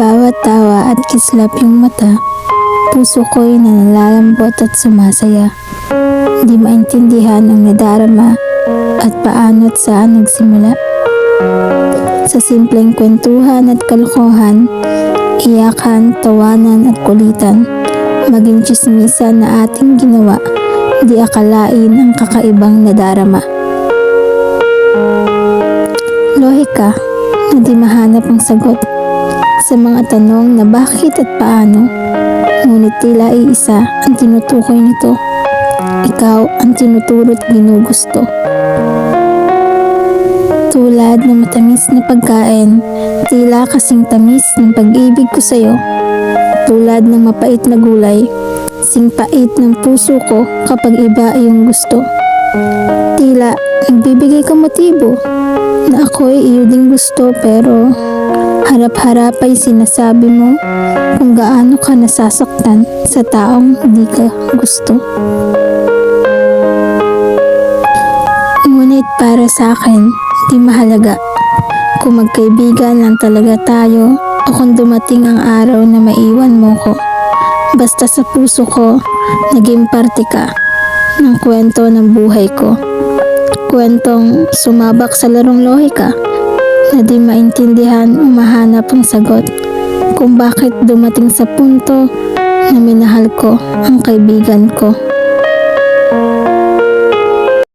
bawat tawa at kislap yung mata, puso ko'y nalalambot at sumasaya. Di maintindihan ang nadarama at paano't saan nagsimula. Sa simpleng kwentuhan at kalokohan, iyakan, tawanan at kulitan, maging tsismisan na ating ginawa, di akalain ang kakaibang nadarama. Lohika na di mahanap ang sagot sa mga tanong na bakit at paano, ngunit tila iisa ang tinutukoy nito. Ikaw ang tinuturo't ginugusto. Tulad ng matamis na pagkain, tila kasing tamis ng pag-ibig ko sa'yo. Tulad ng mapait na gulay, sing pait ng puso ko kapag iba yung gusto. Tila nagbibigay ka motibo na ako'y iyo ding gusto, pero harap-harap ay sinasabi mo kung gaano ka nasasaktan sa taong di ka gusto. Ngunit para sa akin, di mahalaga kung magkaibigan lang talaga tayo o kung dumating ang araw na maiwan mo ko. Basta sa puso ko, naging parte ka ng kwento ng buhay ko. Kwentong sumabak sa larong lohika na di maintindihan o mahanap ang sagot kung bakit dumating sa punto na minahal ko ang kaibigan ko.